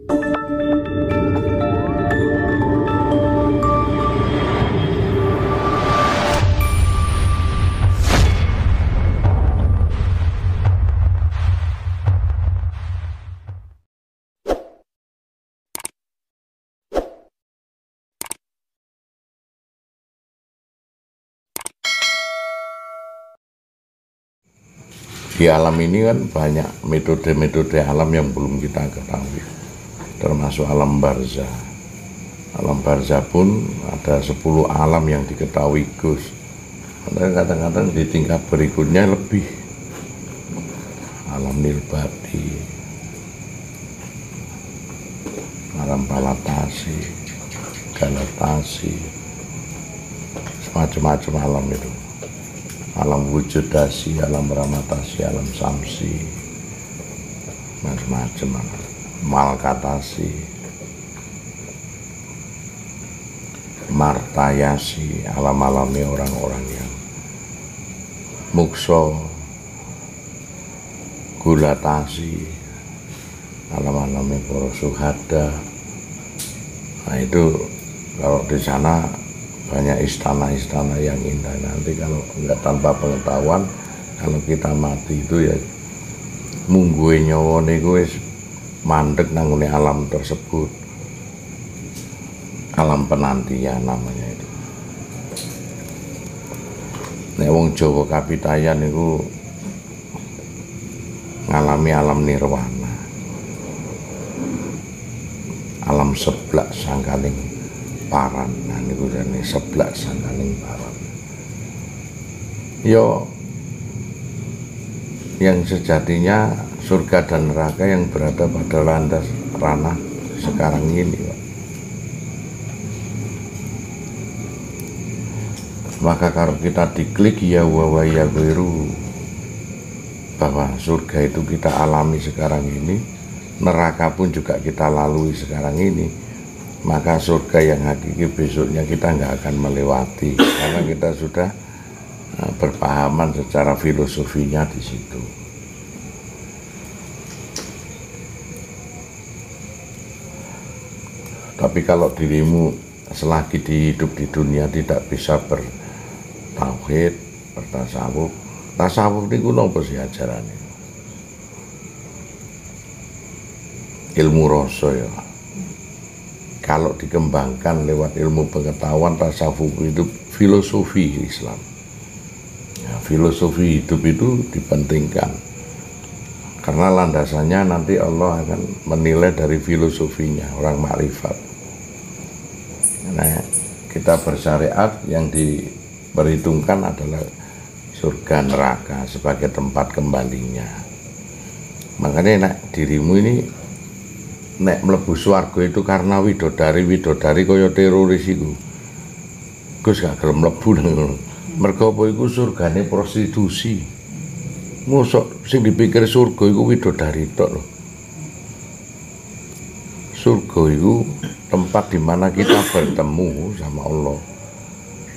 Di alam ini kan banyak metode-metode alam yang belum kita ketahui, termasuk alam barzah. Alam barzah pun ada 10 alam yang diketahui Gus. Kadang-kadang di tingkat berikutnya lebih. Alam nilbati, alam palatasi, galatasi, semacam-macam alam itu. Alam wujudasi, alam ramatasi, alam samsi, macam-macam, malkatasi, martayasi, alam-alamnya orang-orang yang mukso, gulatasi, alam-alamnya para suhada. Nah itu kalau di sana banyak istana-istana yang indah. Nanti kalau enggak tanpa pengetahuan, kalau kita mati itu ya mungguhe nyawa niku wis mandek nanggone alam tersebut. Alam penantian namanya itu. Nek wong Jawa Kapitayan niku ngalami alam nirwana. Alam seblak sangkaning paran. Nah niku jane seblak sangkaning paran. Yo yang sejatinya surga dan neraka yang berada pada landas ranah sekarang ini, Pak. Maka kalau kita diklik ya wa ya biru, bahwa surga itu kita alami sekarang ini, neraka pun juga kita lalui sekarang ini, maka surga yang hakiki besoknya kita nggak akan melewati, karena kita sudah berpahaman secara filosofinya di situ. Tapi kalau dirimu selagi hidup di dunia tidak bisa bertauhid, bertasawuf, tasawuf niku napa sih ajarane? Ilmu rasa ya. Kalau dikembangkan lewat ilmu pengetahuan, tasawuf itu filosofi Islam. Ya, filosofi hidup itu dipentingkan, karena landasannya nanti Allah akan menilai dari filosofinya orang makrifat. Nah, kita bersyariat yang diperhitungkan adalah surga neraka sebagai tempat kembalinya. Makanya nek dirimu ini nek mlebu swarga itu karena widodari kaya teroris iku. Gus gak gelem mlebu nang. Mergo apa iku surgane prostitusi. Mosok sing dipikir surga iku widodari tok lho. Surga itu tempat di mana kita bertemu sama Allah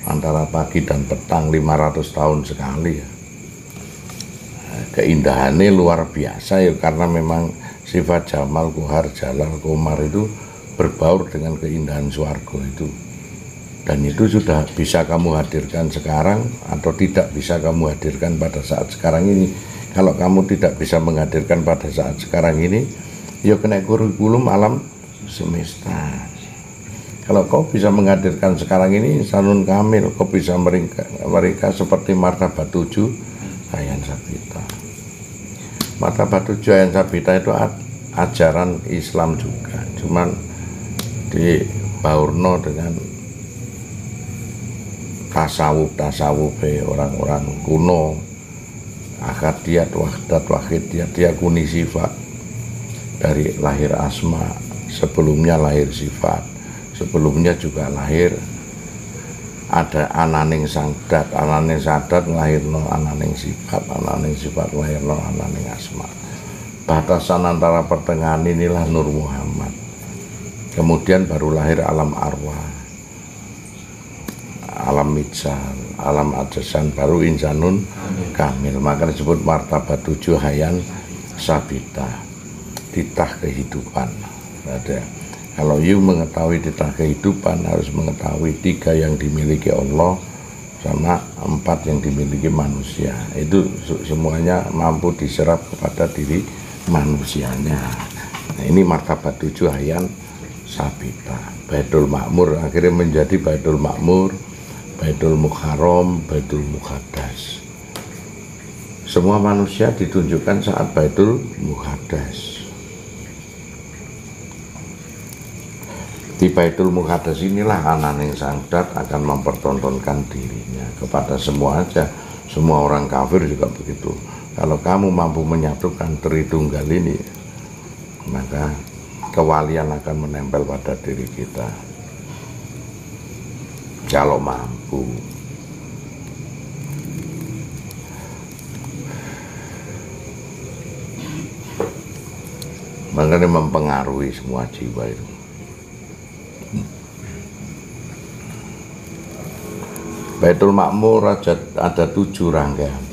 antara pagi dan petang 500 tahun sekali ya. Keindahannya luar biasa ya, karena memang sifat Jamal, Kohar, Jalal, Komar itu berbaur dengan keindahan swarga itu. Dan itu sudah bisa kamu hadirkan sekarang atau tidak bisa kamu hadirkan pada saat sekarang ini. Kalau kamu tidak bisa menghadirkan pada saat sekarang ini, ya kena kurikulum alam semesta. Kalau kau bisa menghadirkan sekarang ini, sanun kamil, kau bisa mereka seperti martabat 7 Hayyan Sabita. Martabat 7 Hayyan Sabita itu ajaran Islam juga, cuman di baurno dengan tasawuf orang-orang kuno, akadiyat, wahdat, wahidiyat, diakuni sifat. Dari lahir asma, sebelumnya lahir sifat, sebelumnya juga lahir ada ananing sangdat, ananing sadat lahirno ananing sifat lahirno ananing asma. Batasan antara pertengahan inilah Nur Muhammad. Kemudian baru lahir alam arwah, alam mitsal, alam ajasan, baru insanun kamil. Maka disebut martabat 7 Hayyan Sabita, titah kehidupan. ada. Kalau you mengetahui tentang kehidupan, harus mengetahui 3 yang dimiliki Allah sama 4 yang dimiliki manusia. Itu semuanya mampu diserap kepada diri manusianya. Nah, ini martabat 7 Hayyan Sabita. Baitul Ma'mur akhirnya menjadi Baitul Ma'mur, Baitul Muharram, Baitul Muqaddas. Semua manusia ditunjukkan saat Baitul Muqaddas. Di Baitul Muqaddas inilah anak yang Sangdat akan mempertontonkan dirinya kepada semua aja. Semua orang kafir juga begitu. Kalau kamu mampu menyatukan Tritunggal ini, maka kewalian akan menempel pada diri kita. Kalau mampu. Makanya mempengaruhi semua jiwa itu. Baitul Ma'mur ada 7 rangkaian.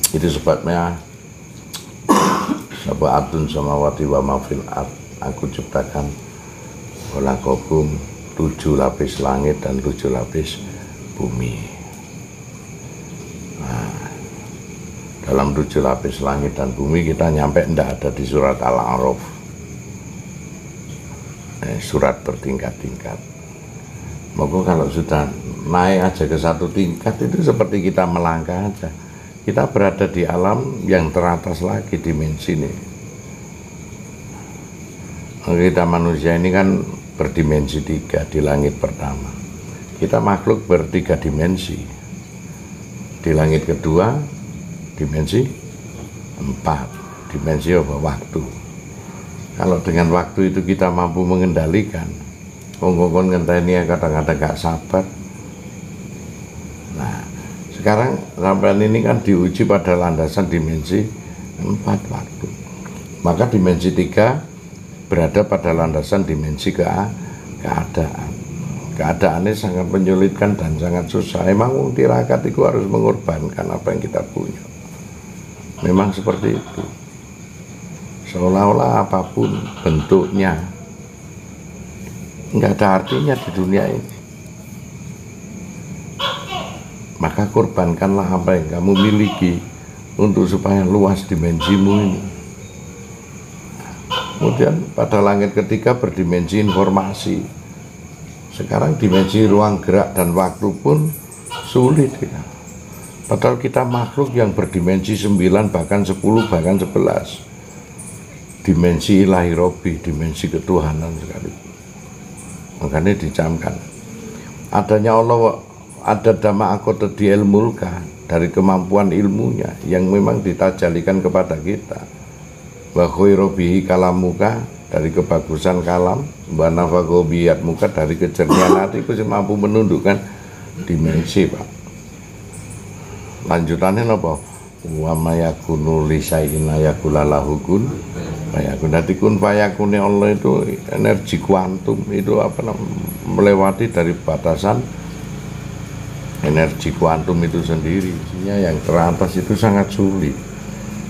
Itu sebabnya Sab'atun samawati wa ma fil ard, aku ciptakan khalaqakum 7 lapis langit dan 7 lapis bumi. Nah, dalam 7 lapis langit dan bumi kita nyampe ndak ada di surat Al-A'raf. Surat bertingkat-tingkat. Maka kalau sudah naik aja ke 1 tingkat itu seperti kita melangkah aja. Kita berada di alam yang teratas lagi dimensi ini. Kita manusia ini kan berdimensi 3 di langit pertama. Kita makhluk ber3 dimensi. Di langit kedua dimensi 4. Dimensi apa? Waktu. Kalau dengan waktu itu kita mampu mengendalikan, ngomong ngenteni kadang-kadang gak sabar. Nah, sekarang sampai ini kan diuji pada landasan dimensi 4 waktu. Maka dimensi 3 berada pada landasan dimensi keadaan. Keadaannya sangat menyulitkan dan sangat susah. Emang tirakat itu harus mengorbankan apa yang kita punya. Memang seperti itu. Seolah-olah apapun bentuknya nggak ada artinya di dunia ini. Maka korbankanlah apa yang kamu miliki untuk supaya luas dimensimu ini. Kemudian pada langit ketiga berdimensi informasi. Sekarang dimensi ruang gerak dan waktu pun sulit ya. Padahal kita makhluk yang berdimensi 9 bahkan 10 bahkan 11. Dimensi ilahi robi, dimensi ketuhanan sekali. Makanya dicamkan adanya Allah, ada dhamma akota di ilmulka, dari kemampuan ilmunya yang memang ditajalikan kepada kita. Wa khairu bihi kalamuka, dari kebagusan kalam. Wa nafaqa biyat muka, dari kejernihan hati itu mampu menundukkan dimensi, Pak. Lanjutannya apa? Wa mayakunu li syai'in ayakulalahu kun fayakun. Nanti kun fayakune Allah itu energi kuantum, itu apa namanya, melewati dari batasan energi kuantum itu sendiri. Yang teratas itu sangat sulit.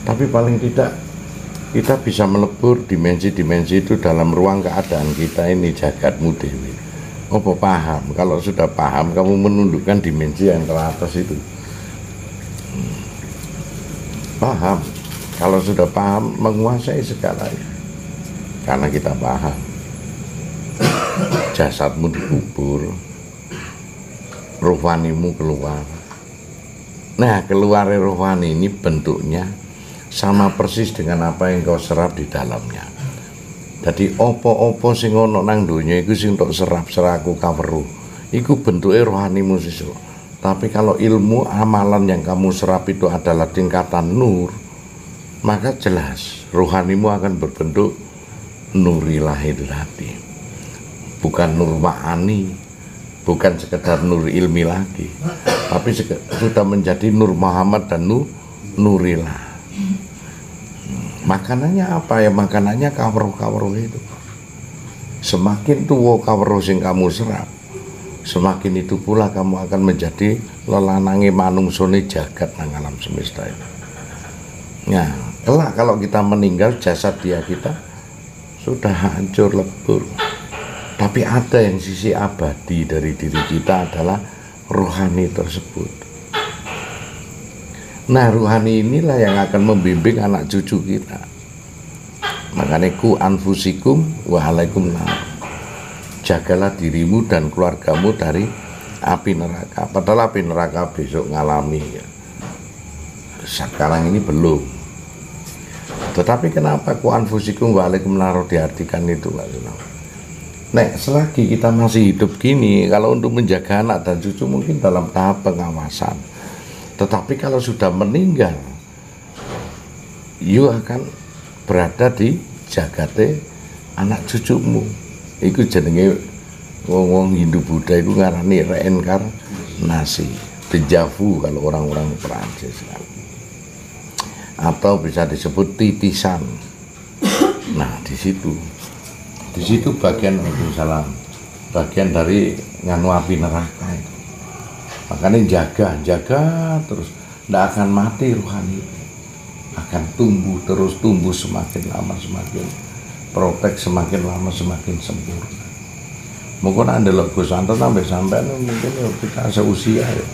Tapi paling tidak kita bisa melebur dimensi-dimensi itu dalam ruang keadaan kita ini, jagatmu dewi. Apa paham? Kalau sudah paham, kamu menundukkan dimensi yang teratas itu. Paham. Kalau sudah paham, menguasai segalanya. Karena kita paham. Jasadmu dikubur, rohanimu keluar. Nah, keluar rohani ini bentuknya sama persis dengan apa yang kau serap di dalamnya. Jadi opo-opo sing ono nang donya iku sing tok serap-seraku kaweruh. Iku bentuke rohanimu sesuk. Tapi kalau ilmu amalan yang kamu serap itu adalah tingkatan nur, maka jelas rohanimu akan berbentuk nurilahil hati. Bukan nur ma'ani, bukan sekedar nur ilmi lagi, tapi sudah menjadi nur Muhammad dan nurilah. Makanannya apa ya? Makanannya kawruh-kawruh itu. Semakin tua kawruh sing kamu serap, semakin itu pula kamu akan menjadi lelanange manungsone jagat nang alam semesta itu. Nah, kelak kalau kita meninggal, jasad dia kita sudah hancur lebur. Tapi ada yang sisi abadi dari diri kita adalah rohani tersebut. Nah, rohani inilah yang akan membimbing anak cucu kita. Makanya ku anfusikum wa alaikum nar. Jagalah dirimu dan keluargamu dari api neraka. Padahal api neraka besok ngalami ya. Sekarang ini belum. Tetapi kenapa ku anfusikum wa alaikum nar diartikan itu, Pak Sunam? Nek selagi kita masih hidup gini, kalau untuk menjaga anak dan cucu mungkin dalam tahap pengawasan. Tetapi kalau sudah meninggal, you akan berada di jagate anak cucumu. Iku jenenge wong Hindu Buddha itu ngarani reinkarnasi, dejavu kalau orang-orang Perancis. Atau bisa disebut titisan. Nah, di situ bagian bagian dari nganu api neraka itu. Makanya jaga terus, tidak akan mati rohani, akan tumbuh terus, tumbuh semakin lama semakin protek, semakin lama semakin sempurna. Mungkin anda loh Gus Anton sampai mungkin kita seusia ya.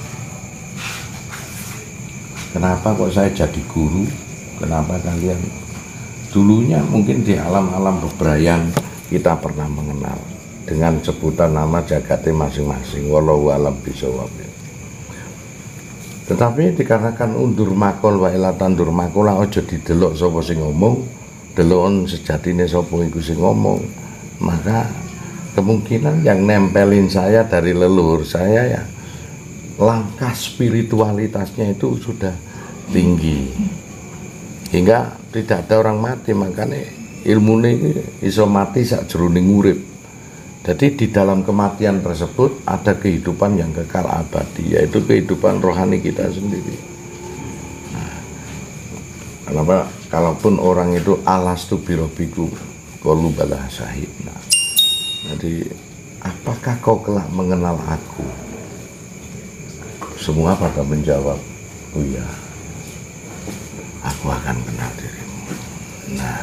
Kenapa kok saya jadi guru? Kenapa kalian? Dulunya mungkin di alam-alam bebrayan kita pernah mengenal dengan sebutan nama jagatnya masing-masing. Wallahu a'lam bishawab. Tetapi dikarenakan undur makol wa ila tandur makola, aja didelok sapa sing ngomong, delokon sejatine sapa iku sing ngomong. Maka kemungkinan yang nempelin saya dari leluhur saya ya langkah spiritualitasnya itu sudah tinggi. Hingga tidak ada orang mati, makanya ilmu ini iso mati sak jroning urip. Jadi di dalam kematian tersebut ada kehidupan yang kekal abadi, yaitu kehidupan rohani kita sendiri. Nah, kenapa? Kalaupun orang itu alastu birobiku qalu bala syahidna. Jadi apakah kau kelak mengenal aku? Semua pada menjawab, oh ya, aku akan kenal dirimu. Nah,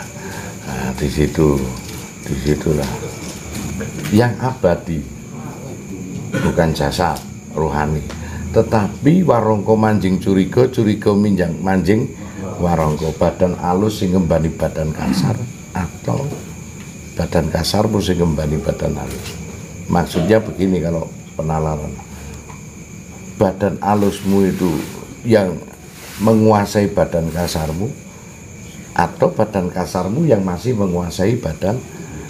disitulah yang abadi, bukan jasad rohani, tetapi warongko manjing curiga, curiga minjang manjing warongko. Badan alus sing ngembani badan kasar, atau badan kasar sing ngembani badan alus. Maksudnya begini, kalau penalaran, badan alusmu itu yang menguasai badan kasarmu, atau badan kasarmu yang masih menguasai badan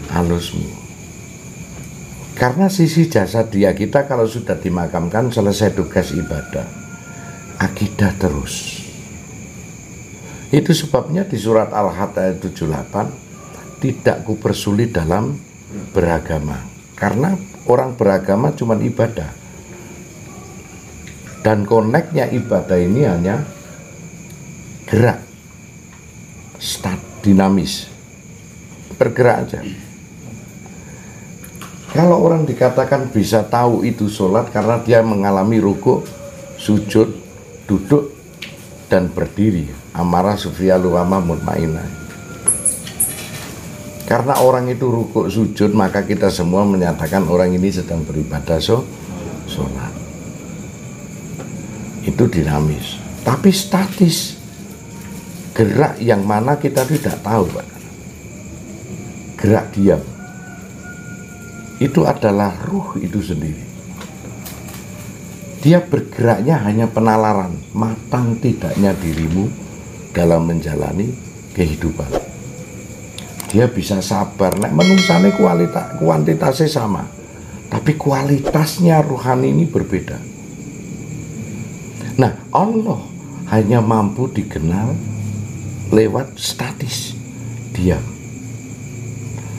halusmu. Karena sisi jasa dia kita kalau sudah dimakamkan, selesai tugas ibadah, akidah terus. Itu sebabnya di surat Al-Hajj ayat 78, tidak kupersulit dalam beragama. Karena orang beragama cuma ibadah. Dan koneknya ibadah ini hanya gerak, dinamis, bergerak aja. Kalau orang dikatakan bisa tahu itu sholat karena dia mengalami rukuk, sujud, duduk, dan berdiri, amarah sufia luwama mutmainah. Karena orang itu rukuk sujud, maka kita semua menyatakan orang ini sedang beribadah sholat. Itu dinamis, tapi statis. Gerak yang mana kita tidak tahu, Pak. Gerak diam. Itu adalah ruh itu sendiri. Dia bergeraknya hanya penalaran, matang tidaknya dirimu dalam menjalani kehidupan. Dia bisa sabar, nek menungsane kuantitasnya sama, tapi kualitasnya rohani ini berbeda. Nah, Allah hanya mampu dikenal lewat statis, diam.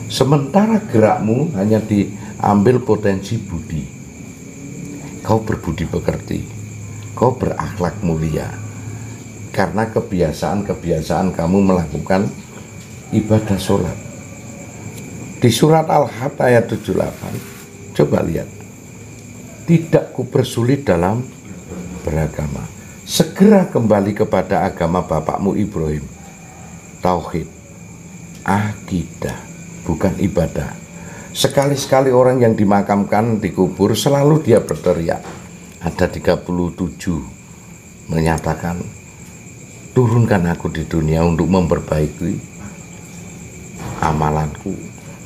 Sementara gerakmu hanya diambil potensi budi. Kau berbudi pekerti, kau berakhlak mulia, karena kebiasaan kamu melakukan ibadah sholat. Di surat Al-Hajj ayat 78, coba lihat, tidak kupersulit dalam beragama. Segera kembali kepada agama bapakmu Ibrahim. Tauhid, akidah, bukan ibadah. Sekali-sekali orang yang dimakamkan dikubur selalu dia berteriak. Ada 37 menyatakan, turunkan aku di dunia untuk memperbaiki amalanku,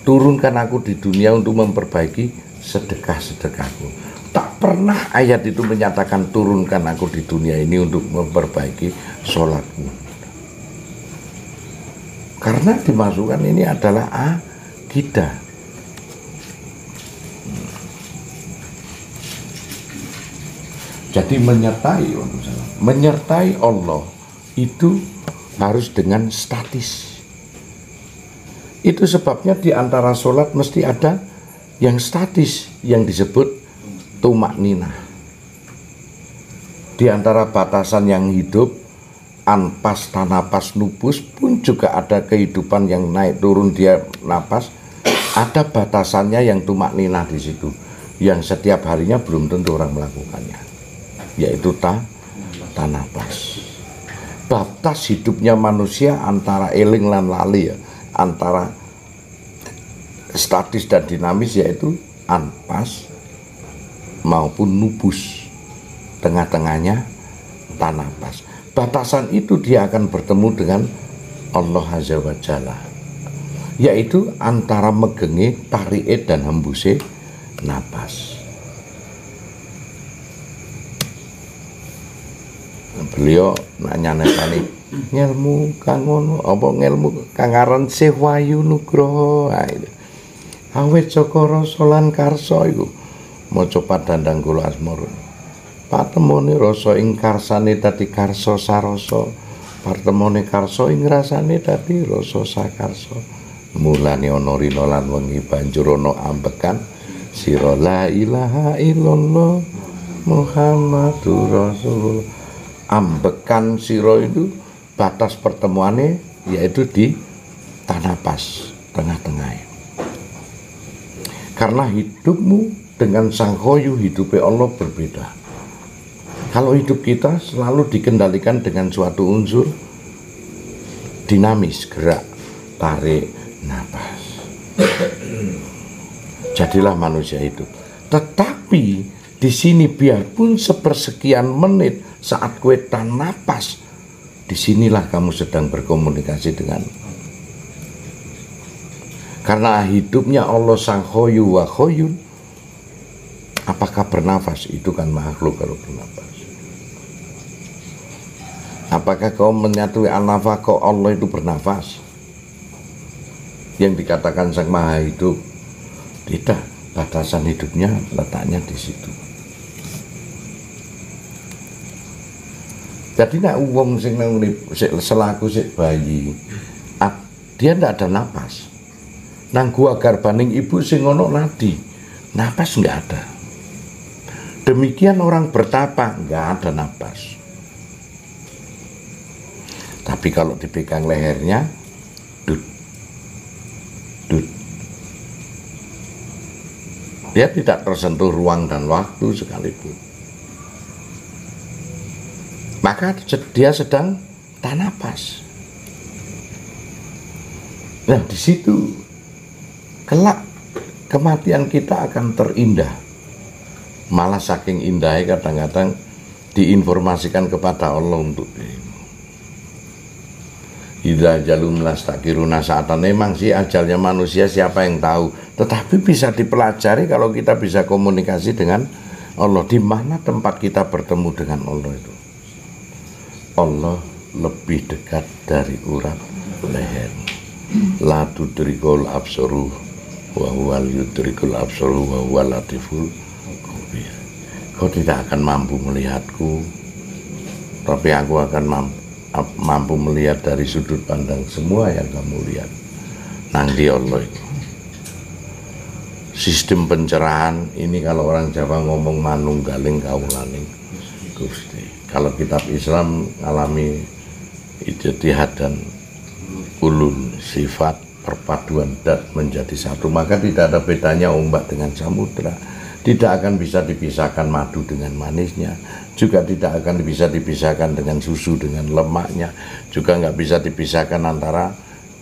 turunkan aku di dunia untuk memperbaiki sedekah-sedekahku. Tak pernah ayat itu menyatakan turunkan aku di dunia ini untuk memperbaiki sholatku, karena dimasukkan ini adalah akidah. Jadi menyertai Allah itu harus dengan statis. Itu sebabnya di antara sholat mesti ada yang statis, yang disebut tumakninah. Di antara batasan yang hidup, anpas, tanapas, nubus pun juga ada kehidupan yang naik turun dia napas. Ada batasannya yang tumakninah di situ, yang setiap harinya belum tentu orang melakukannya, yaitu tanapas. Batas hidupnya manusia antara eling lan lali, antara statis dan dinamis, yaitu anpas maupun nubus, tengah-tengahnya tanapas. Batasan itu dia akan bertemu dengan Allah Azza wa Jalla, yaitu antara megenge, tarike dan hembuse napas. Beliau nanya tani, ngelmu kang ngono apa ngelmu kang aran Syekh Wahyu Nugroho, awet saka rasa lan karsa iku maca padandang kula asmara. Patemone rasa ing karsane dadi karsa sarasa, patemone karsa ing rasane dadi rasa sakarsa. Mulane ana rina lan wengi banjur ana ambekan sira la ilaha illallah Muhammadur Rasulullah. Ambekan sira itu batas pertemuannya yaitu di tanapas, tengah-tengah. Karena hidupmu dengan sang Hoyu, hidupnya Allah berbeda. Kalau hidup kita selalu dikendalikan dengan suatu unsur dinamis, gerak, tarik, napas. Jadilah manusia hidup. Tetapi di sini biarpun sepersekian menit saat kue tan napas, disinilah kamu sedang berkomunikasi dengan. Karena hidupnya Allah sang Hoyu wa Hoyun. Apakah bernafas? Itu kan makhluk kalau bernafas. Apakah kau menyatui an-nafas kau Allah itu bernafas? Yang dikatakan sang Maha Hidup. Tidak, batasan hidupnya letaknya di situ. Jadi nak wong sing selaku sik bayi, dia ndak ada napas. Nang gua garbaning ibu sing ono nadi, napas nggak ada. Demikian orang bertapa nggak ada napas. Tapi kalau dipegang lehernya, dut, dut. Dia tidak tersentuh ruang dan waktu sekalipun. Maka dia sedang tanapas. Nah, di situ kelak kematian kita akan terindah. Malah saking indahnya kadang-kadang diinformasikan kepada Allah untuk idza jalum lastakiruna saatan. Memang sih ajalnya manusia siapa yang tahu, tetapi bisa dipelajari kalau kita bisa komunikasi dengan Allah. Di mana tempat kita bertemu dengan Allah itu? Allah lebih dekat dari urat leher. La tudrikul absaru wa huwal yudrikul absaru wa huwal latiful khabir. Kau tidak akan mampu melihatku, tapi aku akan mampu melihat dari sudut pandang semua yang kamu lihat. Nang di Allah itu. Sistem pencerahan ini kalau orang Jawa ngomong manunggaling kaulaning Gusti. Kalau kitab Islam alami ijtihad dan ulul sifat perpaduan dat menjadi satu, maka tidak ada bedanya ombak dengan samudra. Tidak akan bisa dipisahkan madu dengan manisnya, juga tidak akan bisa dipisahkan dengan susu dengan lemaknya, juga nggak bisa dipisahkan antara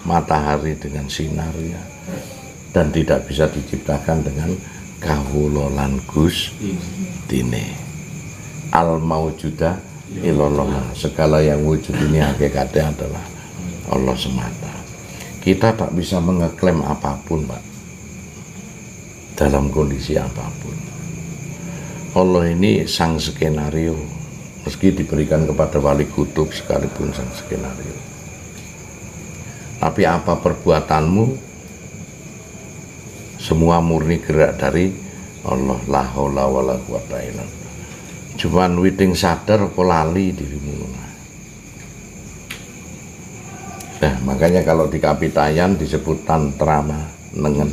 matahari dengan sinarnya, dan tidak bisa diciptakan dengan kawula lan gustine. Al maujuda illallah, segala yang wujud ini hakikatnya adalah Allah semata. Kita tak bisa mengeklaim apapun, Pak, dalam kondisi apapun. Allah ini sang skenario, meski diberikan kepada wali kutub sekalipun sang skenario. Tapi apa perbuatanmu, semua murni gerak dari Allah. La haula wala quwata illa billah. Cuman witing sadar apa lali dirimu. Nah, makanya kalau di Kapitayan disebut tantra nengen.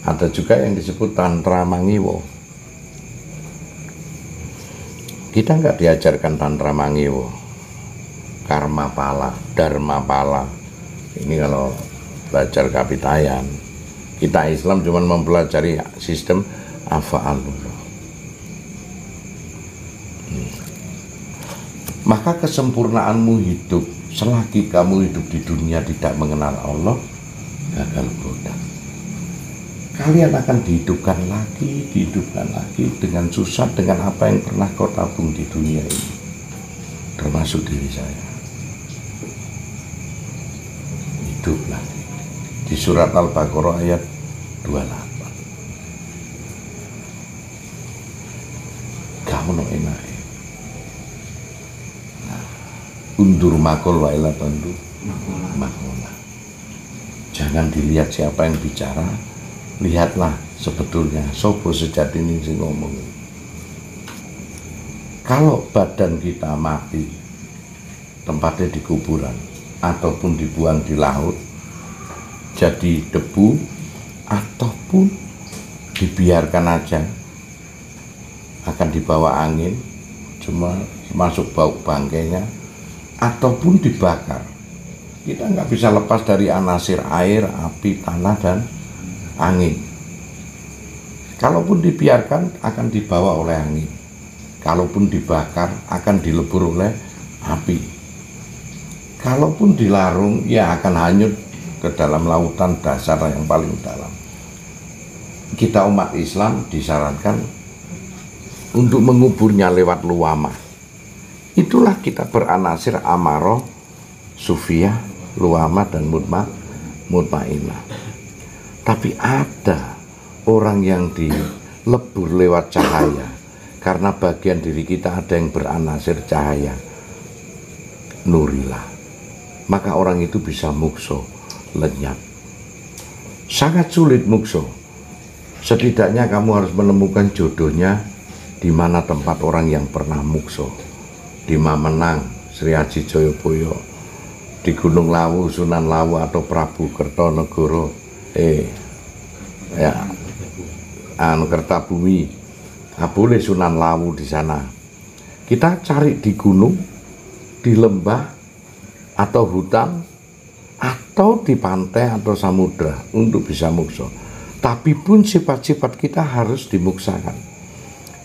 Ada juga yang disebut tantra mangiwo. Kita nggak diajarkan tantra mangiwo, karma pala, dharma pala. Ini kalau belajar Kapitayan. Kita Islam cuma mempelajari sistem afa'alullah. Maka kesempurnaanmu hidup selagi kamu hidup di dunia tidak mengenal Allah, gagal bodoh. Kalian akan dihidupkan lagi dengan susah, dengan apa yang pernah kau tabung di dunia ini, termasuk diri saya. Hidup lagi. Di surat Al-Baqarah ayat 28. Kamu no enak. Undur makul wa ila tandu makola. Jangan dilihat siapa yang bicara, lihatlah sebetulnya sopo sejati ini sing ngomong. Kalau badan kita mati, tempatnya di kuburan ataupun dibuang di laut, jadi debu ataupun dibiarkan aja, akan dibawa angin, cuma masuk bau bangkainya, ataupun dibakar. Kita nggak bisa lepas dari anasir air, api, tanah, dan angin. Kalaupun dibiarkan akan dibawa oleh angin. Kalaupun dibakar akan dilebur oleh api. Kalaupun dilarung ya akan hanyut ke dalam lautan dasar yang paling dalam. Kita umat Islam disarankan untuk menguburnya lewat luamah. Itulah kita beranasir amaroh, sufiyah, luamah, dan mutmainah. Tapi ada orang yang dilebur lewat cahaya, karena bagian diri kita ada yang beranasir cahaya, nurilah. Maka orang itu bisa mukso, lenyap. Sangat sulit mukso. Setidaknya kamu harus menemukan jodohnya di mana tempat orang yang pernah mukso. Di Mamenang, Sri Aji Joyoboyo, di Gunung Lawu, Sunan Lawu, atau Prabu Kertonegoro, Kertabumi, boleh Sunan Lawu di sana. Kita cari di gunung, di lembah, atau hutan, atau di pantai atau samudra untuk bisa mukso. Tapi pun sifat-sifat kita harus dimuksakan.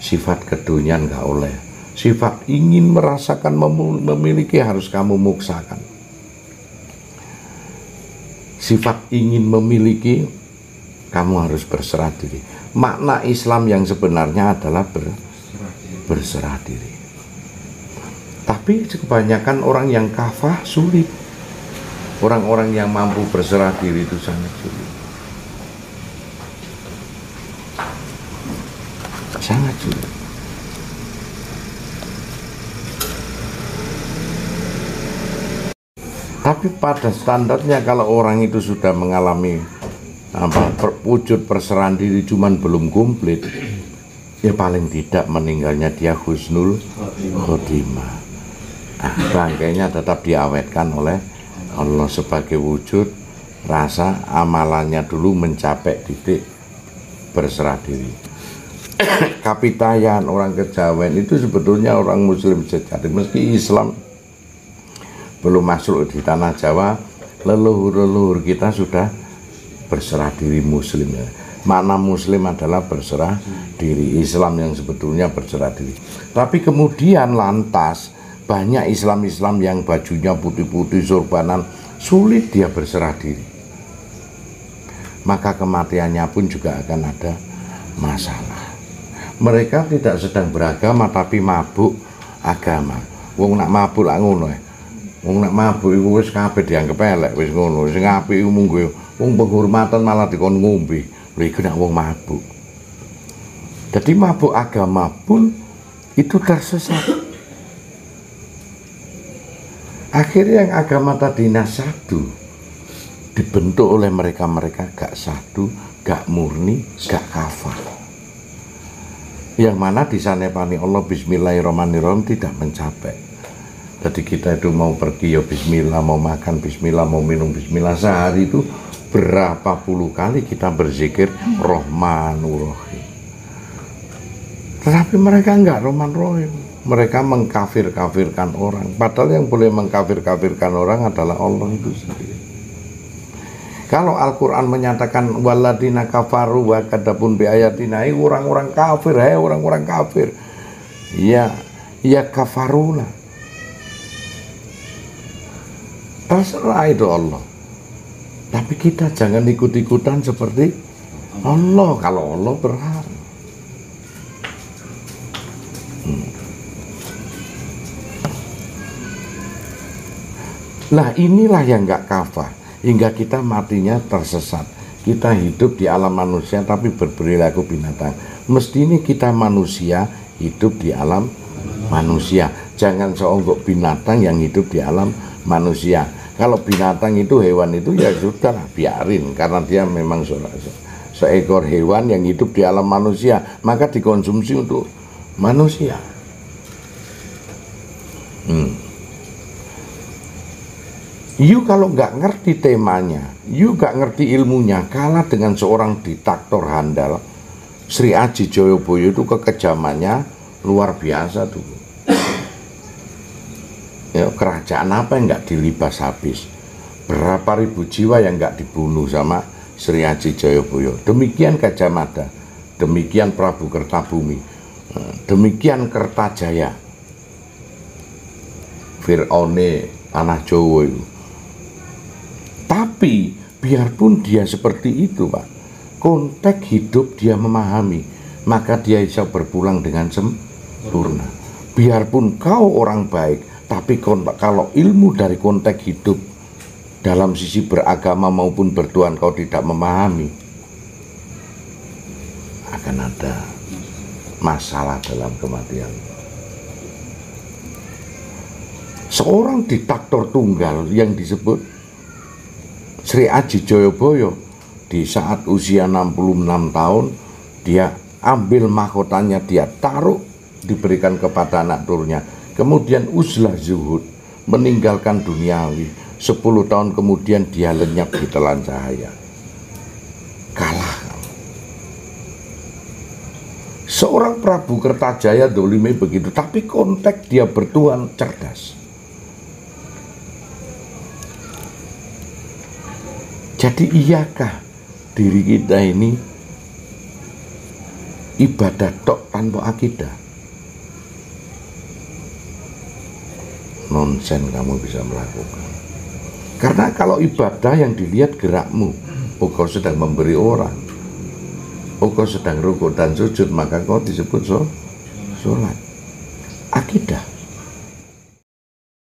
Sifat kedunian nggak oleh. Sifat ingin merasakan, memiliki harus kamu muksakan. Sifat ingin memiliki, kamu harus berserah diri. Makna Islam yang sebenarnya adalah berserah diri. Tapi kebanyakan orang yang kafah sulit. Orang-orang yang mampu berserah diri itu sangat sulit. Sangat sulit. Tapi pada standarnya kalau orang itu sudah mengalami wujud perserahan diri cuman belum komplit, ya paling tidak meninggalnya dia husnul khotimah. Bangkainya tetap diawetkan oleh Allah sebagai wujud rasa amalannya dulu mencapai titik berserah diri. Kapitayan, orang Kejawen itu sebetulnya orang muslim sejati. Meski Islam belum masuk di tanah Jawa, leluhur-leluhur kita sudah berserah diri muslim. Makna muslim adalah berserah diri, Islam yang sebetulnya berserah diri. Tapi kemudian lantas banyak Islam-Islam yang bajunya putih-putih, sorbanan, sulit dia berserah diri, maka kematiannya pun juga akan ada masalah. Mereka tidak sedang beragama tapi mabuk agama. Wong nak mabuk lak ngono. Wong nak mabuk iku wis kabeh dianggep elek, wis ngono. Sing apik iku munggo wong penghormatan malah dikon ngombe. Lha iku nak wong mabuk. Jadi mabuk agama pun itu tersesat. Akhirnya yang agama tadi nasadu dibentuk oleh mereka-mereka gak sadu, gak murni, gak kafah. Yang mana disanepani Allah bismillahirrahmanirrahim tidak mencapai. Jadi kita itu mau pergi ya bismillah, mau makan bismillah, mau minum bismillah. Sehari itu berapa puluh kali kita berzikir Rahmanur Rahim. Tetapi mereka enggak Rahman Rahim. Mereka mengkafir-kafirkan orang. Padahal yang boleh mengkafir-kafirkan orang adalah Allah itu sendiri. Kalau Al-Quran menyatakan waladina kafaru wa kadabun bi ayatina, orang-orang kafir, orang-orang kafir. Ya kafaruna. Terserah itu Allah. Tapi kita jangan ikut-ikutan seperti Allah. Kalau Allah berhak. Nah inilah yang gak kafah, hingga kita matinya tersesat. Kita hidup di alam manusia tapi berperilaku binatang. Mestinya kita manusia hidup di alam manusia. Jangan seonggok binatang yang hidup di alam manusia. Kalau binatang itu, hewan itu, ya sudah biarin, karena dia memang seekor hewan yang hidup di alam manusia, maka dikonsumsi untuk manusia. You kalau nggak ngerti temanya, you nggak ngerti ilmunya, kalah dengan seorang diktator handal, Sri Aji Joyoboyo itu kekejamannya luar biasa tuh. Ya, kerajaan apa yang nggak dilibas habis? Berapa ribu jiwa yang nggak dibunuh sama Sri Aji Joyoboyo? Demikian Gajah Mada, demikian Prabu Kertabumi, demikian Kertajaya, Fir'aune tanah Jawa itu. Tapi biarpun dia seperti itu, Pak, konteks hidup dia memahami, maka dia bisa berpulang dengan sempurna. Biarpun kau orang baik, tapi kalau ilmu dari konteks hidup dalam sisi beragama maupun bertuhan kau tidak memahami, akan ada masalah dalam kematian. Seorang diktator tunggal yang disebut Sri Aji Joyoboyo, di saat usia 66 tahun dia ambil mahkotanya, dia taruh, diberikan kepada anak turunnya. Kemudian uzlah zuhud, meninggalkan duniawi. 10 tahun kemudian dia lenyap di telan cahaya. Kalah. Seorang Prabu Kertajaya dolime begitu, tapi konteks dia bertuhan cerdas. Jadi iyakah diri kita ini ibadah tok tanpa akidah? Nonsen kamu bisa melakukan. Karena kalau ibadah yang dilihat gerakmu, kau sedang memberi orang, kau sedang rukuk dan sujud, maka kau disebut sholat. Akidah.